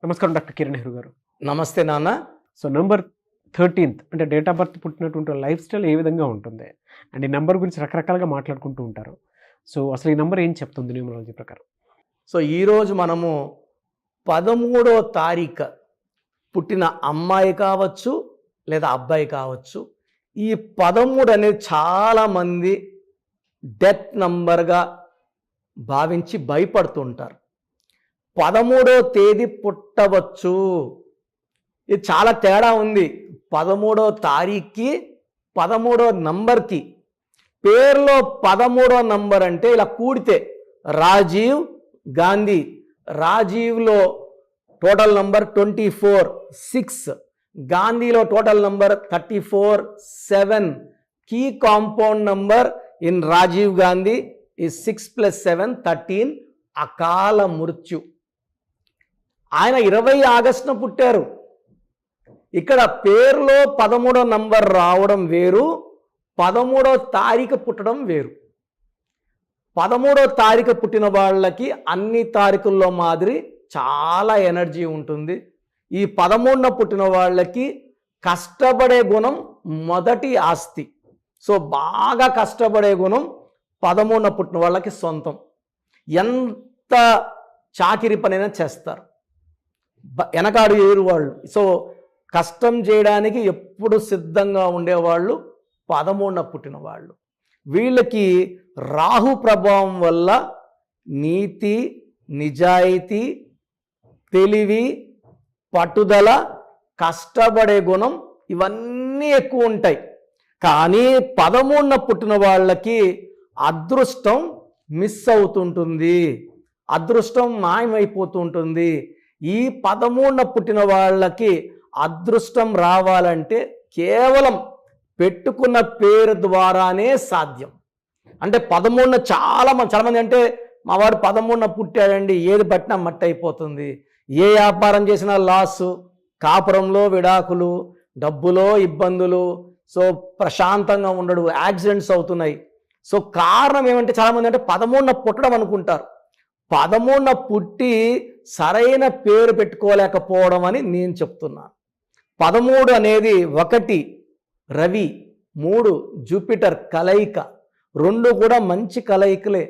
నమస్కారం డాక్టర్ కిరణ్ నెహ్రూ గారు. నమస్తే నాన్న. సో నంబర్ 13th అంటే డేట్ ఆఫ్ బర్త్ పుట్టినటువంటి లైఫ్ స్టైల్ ఏ విధంగా ఉంటుంది అండ్ ఈ నెంబర్ గురించి రకరకాలుగా మాట్లాడుకుంటూ ఉంటారు. సో అసలు ఈ నెంబర్ ఏం చెప్తుంది న్యూమరాలజీ ప్రకారం? సో ఈరోజు మనము 13వ తారీఖు పుట్టిన అమ్మాయి కావచ్చు లేదా అబ్బాయి కావచ్చు, ఈ 13 అనేది చాలామంది డెత్ నంబర్గా భావించి భయపడుతుంటారు. 13వ తేదీ పుట్టవచ్చు, ఇది చాలా తేడా ఉంది. 13వ తారీఖుకి 13వ నంబర్కి. పేరులో 13వ నంబర్ అంటే ఇలా కూడితే రాజీవ్ గాంధీ, రాజీవ్లో టోటల్ నంబర్ 24, 6, గాంధీలో total number 34, 7. Key compound number in Rajiv Gandhi is 6 + 7 13. అకాల మృత్యు. ఆయన 20 ఆగస్టున పుట్టారు. ఇక్కడ పేరులో 13వ నంబర్ రావడం వేరు, 13వ తారీఖు పుట్టడం వేరు. 13వ తారీఖు పుట్టిన వాళ్ళకి అన్ని తారీఖుల్లో మాదిరి చాలా ఎనర్జీ ఉంటుంది. ఈ 13న పుట్టిన వాళ్ళకి కష్టపడే గుణం మొదటి ఆస్తి. సో బాగా కష్టపడే గుణం 13న పుట్టిన వాళ్ళకి సొంతం. ఎంత చాకిరి పనైనా చేస్తారు, వెనకాడు ఏరు వాళ్ళు. సో కష్టం చేయడానికి ఎప్పుడు సిద్ధంగా ఉండేవాళ్ళు 13న పుట్టిన వాళ్ళు. వీళ్ళకి రాహు ప్రభావం వల్ల నీతి, నిజాయితీ, తెలివి, పట్టుదల, కష్టపడే గుణం ఇవన్నీ ఎక్కువ ఉంటాయి. కానీ 13న పుట్టిన వాళ్ళకి అదృష్టం మిస్ అవుతుంటుంది, అదృష్టం మాయమైపోతుంటుంది. ఈ 13న పుట్టిన వాళ్ళకి అదృష్టం రావాలంటే కేవలం పెట్టుకున్న పేరు ద్వారానే సాధ్యం. అంటే 13న చాలామంది అంటే మా వాడు 13న పుట్టాడండి, ఏది పట్టినా మట్టి అయిపోతుంది, ఏ వ్యాపారం చేసినా లాసు, కాపురంలో విడాకులు, డబ్బులో ఇబ్బందులు, సో ప్రశాంతంగా ఉండడు, యాక్సిడెంట్స్ అవుతున్నాయి. సో కారణం ఏమంటే చాలామంది అంటే 13న పుట్టడం అనుకుంటారు. 13న పుట్టి సరైన పేరు పెట్టుకోలేకపోవడం అని నేను చెప్తున్నాను. 13 అనేది 1 రవి, 3 జూపిటర్ కలయిక, 2 కూడా మంచి కలయికలే.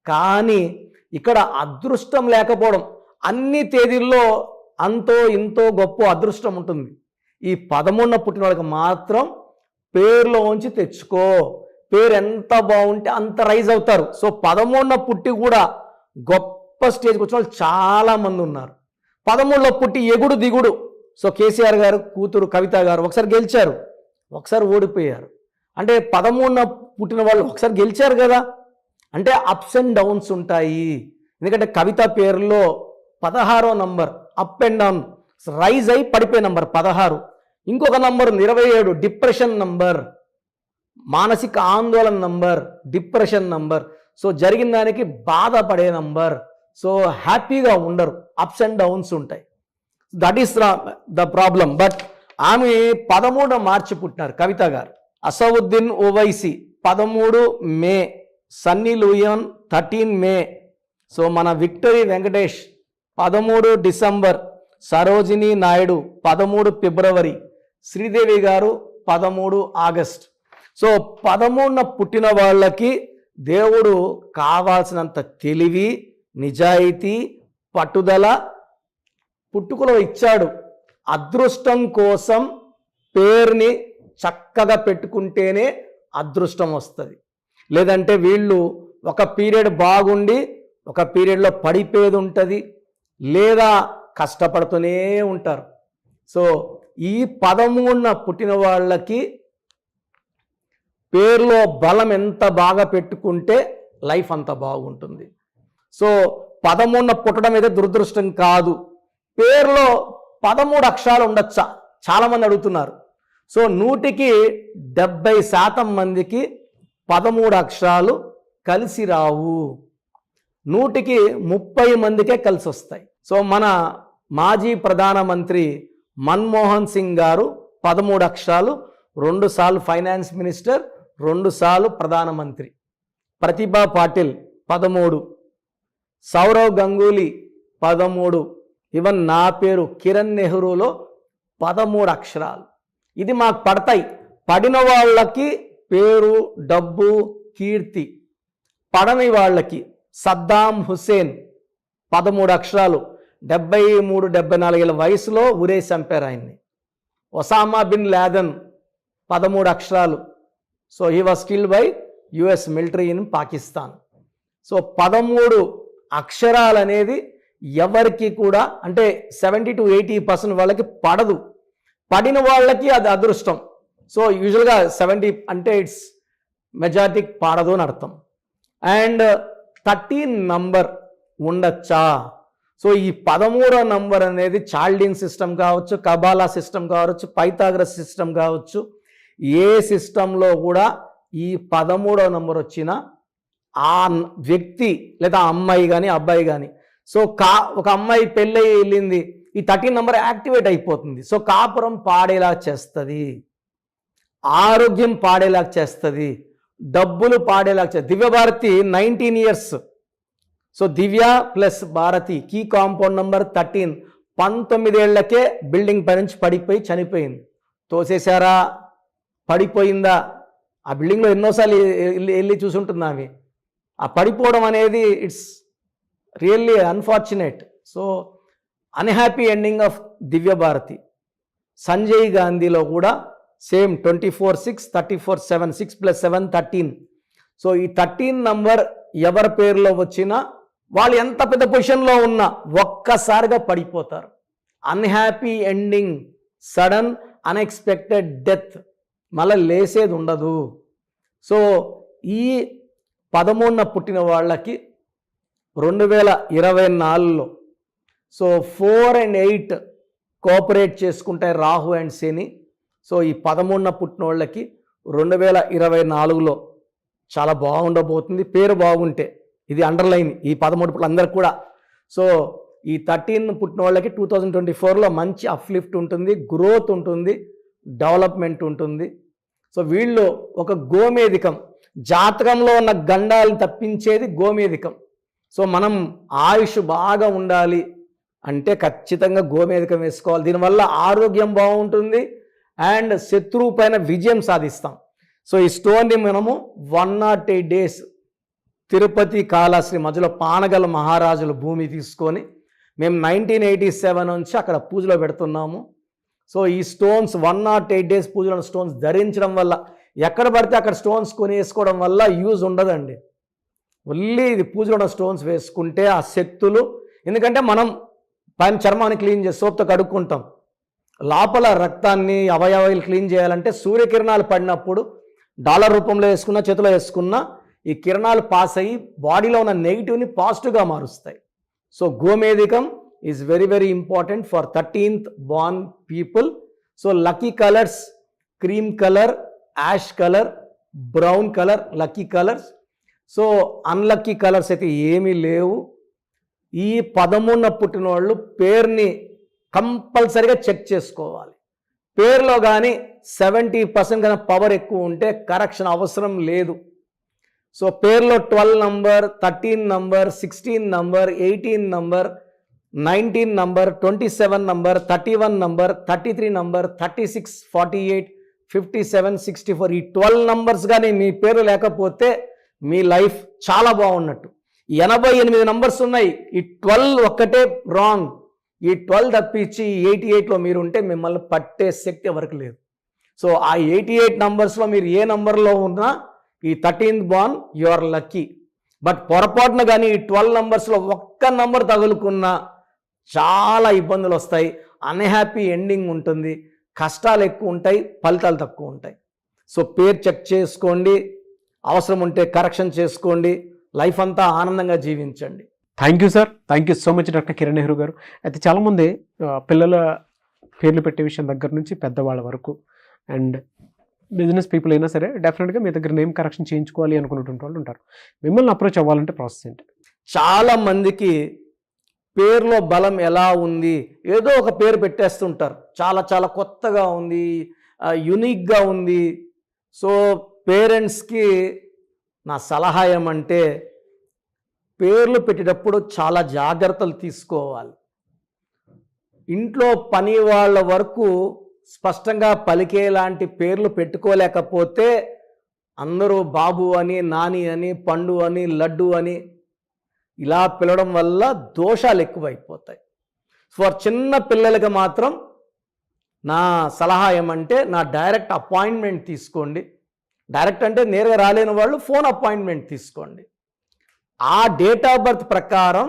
కానీ ఇక్కడ అదృష్టం లేకపోవడం, అన్ని తేదీల్లో అంతో ఇంతో గొప్ప అదృష్టం ఉంటుంది. ఈ 13న పుట్టిన వాళ్ళకి మాత్రం పేరులో ఉంచి తెచ్చుకో, పేరు ఎంత బాగుంటే అంత రైజ్ అవుతారు. సో 13న పుట్టి కూడా గొప్ప స్టేజ్కి వచ్చిన వాళ్ళు చాలామంది ఉన్నారు. 13లో పుట్టి ఎగుడు దిగుడు. సో కేసీఆర్ గారు కూతురు కవిత గారు ఒకసారి గెలిచారు, ఒకసారి ఓడిపోయారు. అంటే 13న పుట్టిన వాళ్ళు ఒకసారి గెలిచారు కదా, అంటే అప్స్ అండ్ డౌన్స్ ఉంటాయి. ఎందుకంటే కవిత పేరులో 16వ number up and down, rise అయి పడిపోయే నంబర్ 16. ఇంకొక నంబర్ 27 డిప్రెషన్ నంబర్, మానసిక ఆందోళన నంబర్, డిప్రెషన్ నంబర్. సో జరిగిన దానికి బాధపడే నంబర్. సో హ్యాపీగా ఉండరు, అప్స్ అండ్ డౌన్స్ ఉంటాయి. That is the problem. But ఆమె 13 మార్చి పుట్టినారు కవిత గారు. అసవుద్దీన్ ఓవైసీ 13 మే, సన్నీ లూయన్ 13 మే. సో మన విక్టరీ వెంకటేష్ 13 డిసెంబర్, సరోజినీ నాయుడు 13 ఫిబ్రవరి, శ్రీదేవి గారు 13 ఆగస్ట్. సో 13న పుట్టిన వాళ్ళకి దేవుడు కావాల్సినంత తెలివి, నిజాయితీ, పట్టుదల పుట్టుకలో ఇచ్చాడు. అదృష్టం కోసం పేరుని చక్కగా పెట్టుకుంటేనే అదృష్టం వస్తుంది. లేదంటే వీళ్ళు ఒక పీరియడ్ బాగుండి ఒక పీరియడ్లో పడిపోయేది ఉంటుంది, లేదా కష్టపడుతూనే ఉంటారు. సో ఈ 13న పుట్టిన వాళ్ళకి పేరులో బలం ఎంత బాగా పెట్టుకుంటే లైఫ్ అంత బాగుంటుంది. సో 13న పుట్టడం అయితే దురదృష్టం కాదు. పేరులో 13 అక్షరాలు ఉండొచ్చా చాలామంది అడుగుతున్నారు. సో 100కి 70% మందికి 13 అక్షరాలు కలిసి రావు, 100కి 30 మందికే కలిసి వస్తాయి. సో మన మాజీ ప్రధానమంత్రి మన్మోహన్ సింగ్ గారు 13 అక్షరాలు, 2 సార్లు ఫైనాన్స్ మినిస్టర్, 2 సార్లు ప్రధానమంత్రి. ప్రతిభా పాటిల్ 13, సౌరవ్ గంగూలీ 13, ఈవెన్ నా పేరు కిరణ్ నెహ్రూలో 13 అక్షరాలు. ఇది మాకు పడతాయి. పడిన వాళ్ళకి పేరు, డబ్బు, కీర్తి. పడని వాళ్ళకి సద్దాం హుసేన్ 13 అక్షరాలు, 73-74 ఏళ్ళ వయసులో ఉరేసి చంపారు ఆయన్ని. ఒసామా బిన్ లాదెన్ 13 అక్షరాలు. So he was killed by US military in Pakistan. So 13 అక్షరాలు అనేది ఎవరికి కూడా అంటే 70-80% వాళ్ళకి పడదు. పడిన వాళ్ళకి అది అదృష్టం. సో యూజువల్గా 70 అంటే ఇట్స్ మెజారిటీ పాడదు అని అర్థం. అండ్ 13 నంబర్ ఉండొచ్చా? సో ఈ 13వ నంబర్ అనేది చాల్డిన్ సిస్టమ్ కావచ్చు, కబాలా సిస్టమ్ కావచ్చు, పైథాగరస్ సిస్టమ్ కావచ్చు, ఏ సిస్టంలో కూడా ఈ 13వ నంబర్ వచ్చిన ఆ వ్యక్తి లేదా అమ్మాయి కానీ అబ్బాయి కానీ, సో ఒక అమ్మాయి పెళ్ళి వెళ్ళింది, ఈ 13 నంబర్ యాక్టివేట్ అయిపోతుంది. సో కాపురం పాడేలా చేస్తుంది, ఆరోగ్యం పాడేలా చేస్తుంది, డబ్బులు పాడేలా చేస్తుంది. Divya Bharati 19 years. So Divya plus Bharati key compound number 13. 19 ఏళ్లకే బిల్డింగ్ పై నుంచి పడిపోయి చనిపోయింది. తోసేశారా? పడిపోయిందా? ఆ బిల్డింగ్లో ఎన్నోసార్లు వెళ్ళి చూసుంటుంది ఆమె. ఆ పడిపోవడం అనేది it's really unfortunate. So unhappy ending of Divya Bharati. Sanjay గాంధీలో కూడా సేమ్ 24-6, 34-7, 6 + 7 13. సో ఈ 13 నంబర్ ఎవరి పేరులో వచ్చినా వాళ్ళు ఎంత పెద్ద పొజిషన్లో ఉన్నా ఒక్కసారిగా పడిపోతారు. Unhappy ending, sudden unexpected death, మళ్ళీ లేసేది ఉండదు. సో ఈ 13న పుట్టిన వాళ్ళకి 2024లో సో 4 and 8 కోఆపరేట్ చేసుకుంటాయి రాహు అండ్ శని. సో ఈ 13న పుట్టిన వాళ్ళకి 2024లో చాలా బాగుండబోతుంది. పేరు బాగుంటే ఇది అండర్లైన్ ఈ 13 పుట్టిన అందరికి కూడా. సో ఈ 13 పుట్టిన వాళ్ళకి 2024లో మంచి అప్లిఫ్ట్ ఉంటుంది, గ్రోత్ ఉంటుంది, డెవలప్మెంట్ ఉంటుంది. సో వీళ్ళు ఒక గోమేధికం, జాతకంలో ఉన్న గండాలను తప్పించేది గోమేధికం. సో మనం ఆయుష్ బాగా ఉండాలి అంటే ఖచ్చితంగా గోమేధికం వేసుకోవాలి. దీనివల్ల ఆరోగ్యం బాగుంటుంది అండ్ శత్రువు పైన విజయం సాధిస్తాం. సో ఈ స్టోన్ని మనము 108 days తిరుపతి కాళహస్తి మధ్యలో పానగల మహారాజుల భూమి తీసుకొని మేము 1987 నుంచి అక్కడ పూజలో పెడుతున్నాము. సో ఈ స్టోన్స్ 108 days పూజలో స్టోన్స్ ధరించడం వల్ల, ఎక్కడ పడితే అక్కడ స్టోన్స్ కొని వేసుకోవడం వల్ల యూజ్ ఉండదండి. ఓన్లీ ఇది పూజలో స్టోన్స్ వేసుకుంటే ఆ శక్తులు, ఎందుకంటే మనం పైన చర్మాన్ని క్లీన్ చేసి సోప్తో కడుక్కుంటాం, లోపల రక్తాన్ని అవయవాలు క్లీన్ చేయాలంటే సూర్యకిరణాలు పడినప్పుడు డాలర్ రూపంలో వేసుకున్న, చేతిలో వేసుకున్న ఈ కిరణాలు పాస్ అయ్యి బాడీలో ఉన్న నెగిటివ్ని పాజిటివ్గా మారుస్తాయి. సో గోమేధికం is very very important for 13th born people. So lucky colours cream colour, ash colour, brown colour lucky colours. So unlucky colours అయితే ఏమీ లేవు. ఈ 13న పుట్టిన వాళ్ళు పేరుని కంపల్సరిగా చెక్ చేసుకోవాలి. పేరులో కానీ 70% కన్నా పవర్ ఎక్కువ ఉంటే కరెక్షన్ అవసరం లేదు. సో పేరులో 12 number, 13 number, 16 number, 18 number, 19 number, 27 number, 31 number, 33 number, 36, 48, 57, 64 ఈ 12 నంబర్స్ కానీ మీ పేరు లేకపోతే మీ లైఫ్ చాలా బాగున్నట్టు. 88 నంబర్స్ ఉన్నాయి, ఈ 12 ఒక్కటే రాంగ్. ఈ 12 తప్పించి 88లో మీరు ఉంటే మిమ్మల్ని పట్టే శక్తి ఎవరికి లేదు. సో ఆ 88 నంబర్స్లో మీరు ఏ నంబర్లో ఉన్నా ఈ 13th born you are lucky. But పొరపాటున కానీ ఈ 12 నంబర్స్లో ఒక్క నంబర్ తగులుకున్నా చాలా ఇబ్బందులు వస్తాయి, అన్హ్యాపీ ఎండింగ్ ఉంటుంది, కష్టాలు ఎక్కువ ఉంటాయి, ఫలితాలు తక్కువ ఉంటాయి. సో పేరు చెక్ చేసుకోండి, అవసరం ఉంటే కరెక్షన్ చేసుకోండి, లైఫ్ అంతా ఆనందంగా జీవించండి. Thank you sir, thank you so much doctor Kiran Nehru గారు. అయితే చాలామంది పిల్లల పేర్లు పెట్టే విషయం దగ్గర నుంచి పెద్దవాళ్ళ వరకు అండ్ బిజినెస్ పీపుల్ అయినా సరే డెఫినెట్గా మీ దగ్గర నేమ్ కరెక్షన్ చేయించుకోవాలి అనుకున్నటువంటి వాళ్ళు ఉంటారు. మిమ్మల్ని అప్రోచ్ అవ్వాలంటే ప్రాసెస్ ఏంటి? చాలా మందికి పేరులో బలం ఎలా ఉంది, ఏదో ఒక పేరు పెట్టేస్తుంటారు, చాలా చాలా కొత్తగా ఉంది, యునిక్గా ఉంది. సో పేరెంట్స్కి నా సలహా ఏమంటే పేర్లు పెట్టేటప్పుడు చాలా జాగ్రత్తలు తీసుకోవాలి. ఇంట్లో పని వాళ్ళ వరకు స్పష్టంగా పలికేలాంటి పేర్లు పెట్టుకోలేకపోతే అందరూ బాబు అని, నాని అని, పండు అని, లడ్డు అని ఇలా పిలవడం వల్ల దోషాలు ఎక్కువైపోతాయి. ఫర్ చిన్న పిల్లలకి మాత్రం నా సలహా ఏమంటే, నా డైరెక్ట్ అపాయింట్మెంట్ తీసుకోండి. డైరెక్ట్ అంటే నేరుగా రాలేని వాళ్ళు ఫోన్ అపాయింట్మెంట్ తీసుకోండి. ఆ డేట్ ఆఫ్ బర్త్ ప్రకారం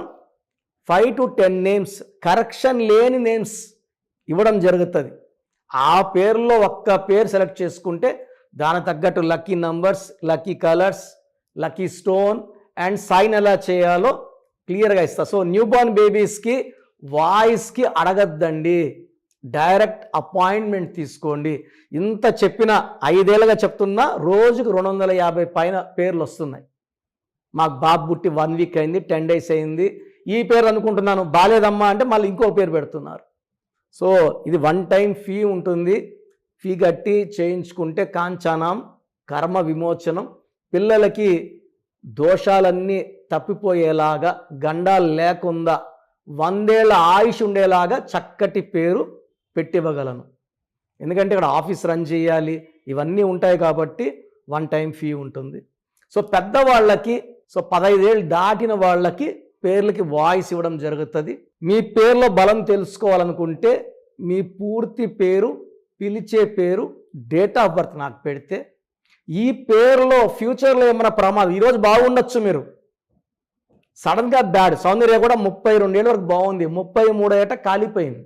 5 to 10 నేమ్స్, కరెక్షన్ లేని నేమ్స్ ఇవ్వడం జరుగుతుంది. ఆ పేరులో ఒక్క పేరు సెలెక్ట్ చేసుకుంటే దాని తగ్గట్టు lucky numbers, lucky colours, lucky stone and sign ఎలా చేయాలో క్లియర్గా ఇస్తా. సో న్యూ బోర్న్ బేబీస్కి వాయిస్కి అడగద్దండి, డైరెక్ట్ అపాయింట్మెంట్ తీసుకోండి. ఇంత చెప్పిన 5 ఏళ్ళుగా చెప్తున్నా రోజుకు 250 పైన పేర్లు వస్తున్నాయి. మాకు బాబు పుట్టి 1 వీక్ అయింది, 10 days అయింది, ఈ పేరు అనుకుంటున్నాను, బాలేదమ్మా అంటే మళ్ళీ ఇంకో పేరు పెడుతున్నారు. సో ఇది 1 time ఫీ ఉంటుంది. ఫీ కట్టి చేయించుకుంటే కాంచానం కర్మ విమోచనం. పిల్లలకి దోషాలన్నీ తప్పిపోయేలాగా, గండాలు లేకుండా 100 ఏళ్ల ఆయుష్ ఉండేలాగా చక్కటి పేరు పెట్టివ్వగలను. ఎందుకంటే ఇక్కడ ఆఫీస్ రన్ చేయాలి, ఇవన్నీ ఉంటాయి కాబట్టి 1 time ఫీ ఉంటుంది. సో పెద్దవాళ్ళకి, సో 15 ఏళ్ళు దాటిన వాళ్ళకి పేర్లకి వాయిస్ ఇవ్వడం జరుగుతుంది. మీ పేర్లో బలం తెలుసుకోవాలనుకుంటే మీ పూర్తి పేరు, పిలిచే పేరు, డేట్ ఆఫ్ బర్త్ నాకు పెడితే ఈ పేరులో ఫ్యూచర్లో ఏమైనా ప్రమాదం, ఈరోజు బాగుండొచ్చు, మీరు సడన్గా బ్యాడ్, సౌందర్య కూడా 32 ఏళ్ళ వరకు బాగుంది, 33 ఏట కాలిపోయింది.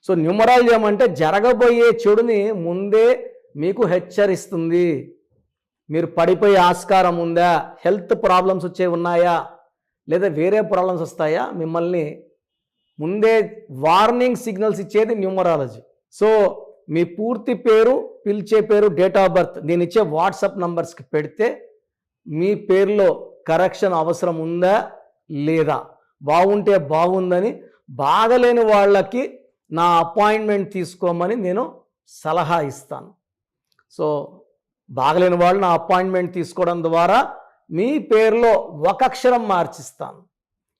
సో న్యూమరాలజీ ఏమంటే జరగబోయే చెడుని ముందే మీకు హెచ్చరిస్తుంది. మీరు పడిపోయే ఆస్కారం ఉందా, హెల్త్ ప్రాబ్లమ్స్ వచ్చే ఉన్నాయా, లేదా వేరే ప్రాబ్లమ్స్ వస్తాయా, మిమ్మల్ని ముందే వార్నింగ్ సిగ్నల్స్ ఇచ్చేది న్యూమరాలజీ. సో మీ పూర్తి పేరు, పిలిచే పేరు, డేట్ ఆఫ్ బర్త్ నేను ఇచ్చే వాట్సాప్ నంబర్స్కి పెడితే మీ పేరులో కరెక్షన్ అవసరం ఉందా లేదా, బాగుంటే బాగుందని, బాగలేని వాళ్ళకి నా అపాయింట్మెంట్ తీసుకోమని నేను సలహా ఇస్తాను. సో బాగలేని వాళ్ళు నా అపాయింట్మెంట్ తీసుకోవడం ద్వారా మీ పేరులో ఒక అక్షరం మార్చిస్తాను.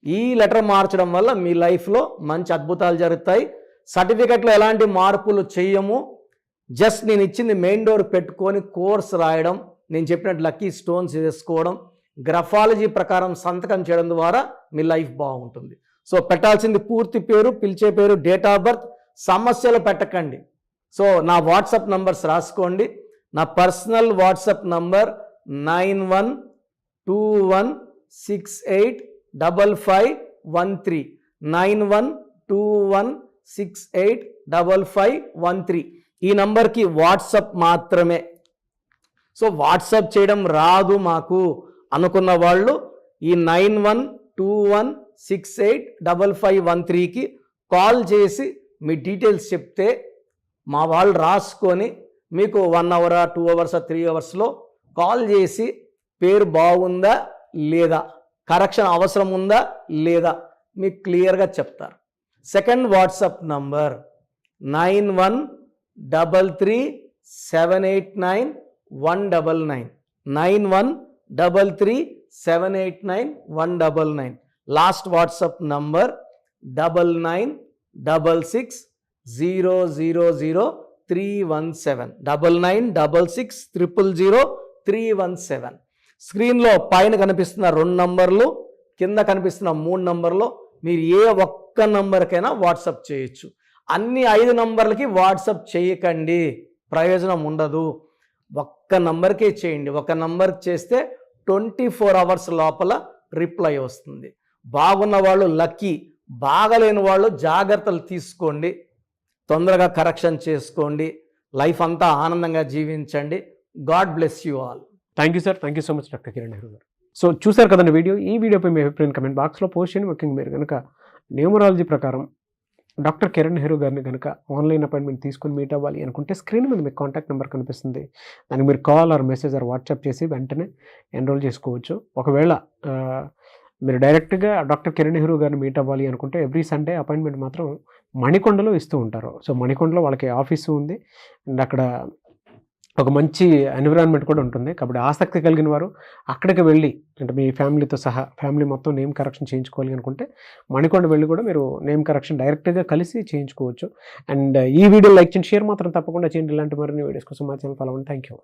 ఈ లెటర్ మార్చడం వల్ల మీ లైఫ్లో మంచి అద్భుతాలు జరుగుతాయి. సర్టిఫికెట్లో ఎలాంటి మార్పులు చెయ్యము. జస్ట్ నేను ఇచ్చింది మెయిన్ డోర్ పెట్టుకొని కోర్స్ రాయడం, నేను చెప్పినట్టు లక్కీ స్టోన్స్ వేసుకోవడం, గ్రఫాలజీ ప్రకారం సంతకం చేయడం ద్వారా మీ లైఫ్ బాగుంటుంది. సో పెట్టాల్సింది పూర్తి పేరు, పిలిచే పేరు, డేట్ ఆఫ్ బర్త్. సమస్యలు పెట్టకండి. సో నా వాట్సాప్ నంబర్స్ రాసుకోండి. నా పర్సనల్ వాట్సాప్ నంబర్ 9121685513 9121685513. ఈ నంబర్కి వాట్సాప్ మాత్రమే. సో వాట్సాప్ చేయడం రాదు మాకు అనుకున్న వాళ్ళు ఈ 9121685513కి కాల్ చేసి మీ డీటెయిల్స్ చెప్తే మా వాళ్ళు రాసుకొని మీకు 1 hour 2 hours 3 hours కాల్ చేసి పేరు బాగుందా లేదా, కరెక్షన్ అవసరం ఉందా లేదా మీకు క్లియర్గా చెప్తారు. Second WhatsApp number 9133789199 9133789199. Last WhatsApp number 9966000317 9966000317. స్క్రీన్లో పైన కనిపిస్తున్న 2 నంబర్లు, కింద కనిపిస్తున్న 3 నంబర్లో మీరు ఏ ఒక్క నంబర్కైనా వాట్సాప్ చేయొచ్చు. అన్ని 5 నంబర్లకి వాట్సాప్ చేయకండి, ప్రయోజనం ఉండదు. ఒక్క నంబర్కే చేయండి. ఒక నంబర్కి చేస్తే 24 hours లోపల రిప్లై వస్తుంది. బాగున్న వాళ్ళు లక్కీ, బాగలేని వాళ్ళు జాగ్రత్తలు తీసుకోండి, తొందరగా కరెక్షన్ చేసుకోండి, లైఫ్ అంతా ఆనందంగా జీవించండి. God bless you all. Thank you sir, thank you so much doctor Kiran Nehru గారు. సో చూసారు కదండి వీడియో. ఈ వీడియోపై మీ అభిప్రాయం కమెంట్ బాక్స్లో పోస్ట్ చేయండి. ముఖ్యంగా మీరు కనుక న్యూమరాలజీ ప్రకారం డాక్టర్ కిరణ్ నెహ్రూ గారిని కనుక ఆన్లైన్ అపాయింట్మెంట్ తీసుకొని మీట్ అవ్వాలి అనుకుంటే స్క్రీన్ మీద మీకు కాంటాక్ట్ నెంబర్ కనిపిస్తుంది. దానికి మీరు call or message or WhatsApp చేసి వెంటనే ఎన్రోల్ చేసుకోవచ్చు. ఒకవేళ మీరు డైరెక్ట్గా డాక్టర్ కిరణ్ నెహ్రూ గారిని మీట్ అవ్వాలి అనుకుంటే ఎవ్రీ సండే అపాయింట్మెంట్ మాత్రం మణికొండలో ఇస్తూ ఉంటారు. సో మణికొండలో వాళ్ళకి ఆఫీసు ఉంది అండ్ అక్కడ ఒక మంచి ఎన్విరాన్మెంట్ కూడా ఉంటుంది. కాబట్టి ఆసక్తి కలిగిన వారు అక్కడికి వెళ్ళి, అంటే మీ ఫ్యామిలీతో సహా ఫ్యామిలీ మొత్తం నేమ్ కరెక్షన్ చేయించుకోవాలి అనుకుంటే మణికొండ వెళ్ళి కూడా మీరు నేమ్ కరెక్షన్ డైరెక్ట్గా కలిసి చేయించుకోవచ్చు. అండ్ ఈ వీడియో లైక్ చేయండి, షేర్ మాత్రం తప్పకుండా చేయండి. ఇలాంటి మరిన్ని వీడియోస్ కోసం మా ఛానల్ ఫాలో అవ్వండి. Thank you.